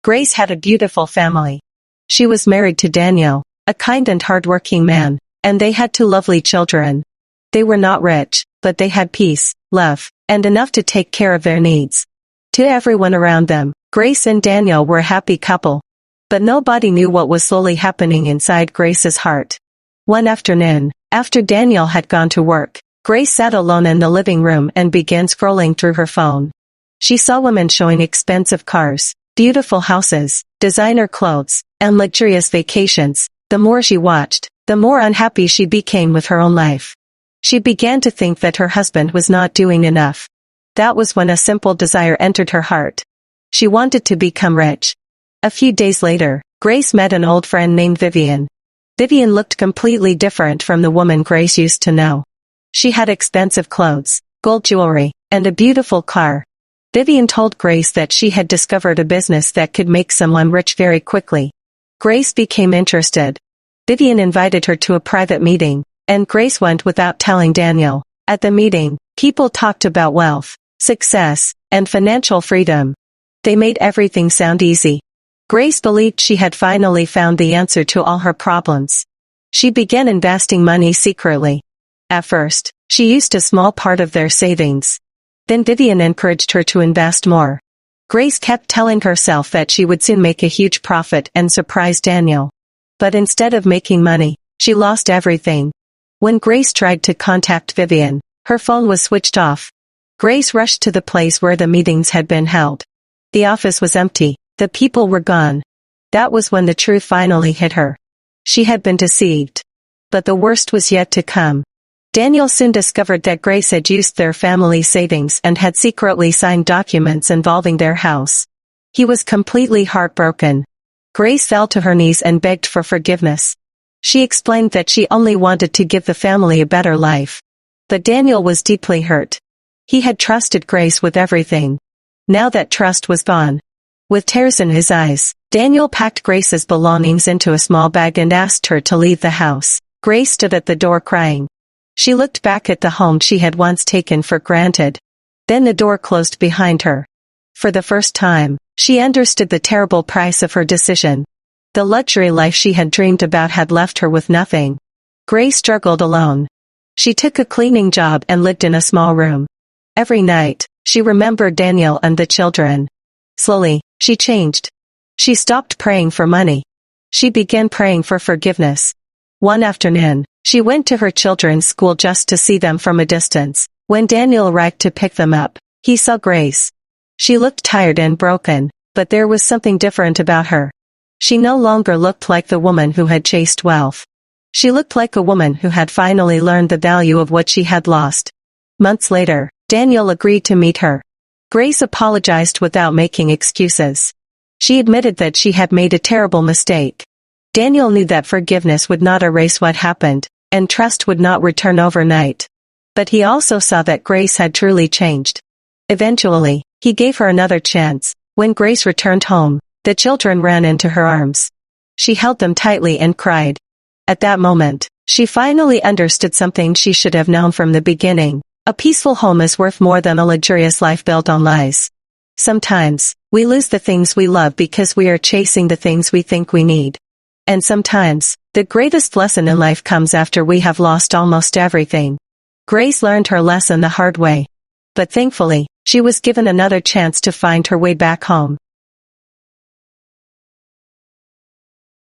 Grace had a beautiful family. She was married to Daniel, a kind and hardworking man, and they had two lovely children. They were not rich, but they had peace, love, and enough to take care of their needs. To everyone around them, Grace and Daniel were a happy couple. But nobody knew what was slowly happening inside Grace's heart. One afternoon, after Daniel had gone to work, Grace sat alone in the living room and began scrolling through her phone. She saw women showing expensive cars, beautiful houses, designer clothes, and luxurious vacations. The more she watched, the more unhappy she became with her own life. She began to think that her husband was not doing enough. That was when a simple desire entered her heart. She wanted to become rich. A few days later, Grace met an old friend named Vivian. Vivian looked completely different from the woman Grace used to know. She had expensive clothes, gold jewelry, and a beautiful car. Vivian told Grace that she had discovered a business that could make someone rich very quickly. Grace became interested. Vivian invited her to a private meeting, and Grace went without telling Daniel. At the meeting, people talked about wealth, success, and financial freedom. They made everything sound easy. Grace believed she had finally found the answer to all her problems. She began investing money secretly. At first, she used a small part of their savings. Then Vivian encouraged her to invest more. Grace kept telling herself that she would soon make a huge profit and surprise Daniel. But instead of making money, she lost everything. When Grace tried to contact Vivian, her phone was switched off. Grace rushed to the place where the meetings had been held. The office was empty. The people were gone. That was when the truth finally hit her. She had been deceived. But the worst was yet to come. Daniel soon discovered that Grace had used their family savings and had secretly signed documents involving their house. He was completely heartbroken. Grace fell to her knees and begged for forgiveness. She explained that she only wanted to give the family a better life. But Daniel was deeply hurt. He had trusted Grace with everything. Now that trust was gone. With tears in his eyes, Daniel packed Grace's belongings into a small bag and asked her to leave the house. Grace stood at the door crying. She looked back at the home she had once taken for granted. Then the door closed behind her. For the first time, she understood the terrible price of her decision. The luxury life she had dreamed about had left her with nothing. Grace struggled alone. She took a cleaning job and lived in a small room. Every night, she remembered Daniel and the children. Slowly, she changed. She stopped praying for money. She began praying for forgiveness. One afternoon, she went to her children's school just to see them from a distance. When Daniel arrived to pick them up, he saw Grace. She looked tired and broken, but there was something different about her. She no longer looked like the woman who had chased wealth. She looked like a woman who had finally learned the value of what she had lost. Months later, Daniel agreed to meet her. Grace apologized without making excuses. She admitted that she had made a terrible mistake. Daniel knew that forgiveness would not erase what happened, and trust would not return overnight. But he also saw that Grace had truly changed. Eventually, he gave her another chance. When Grace returned home, the children ran into her arms. She held them tightly and cried. At that moment, she finally understood something she should have known from the beginning. A peaceful home is worth more than a luxurious life built on lies. Sometimes, we lose the things we love because we are chasing the things we think we need. And sometimes, the greatest lesson in life comes after we have lost almost everything. Grace learned her lesson the hard way. But thankfully, she was given another chance to find her way back home.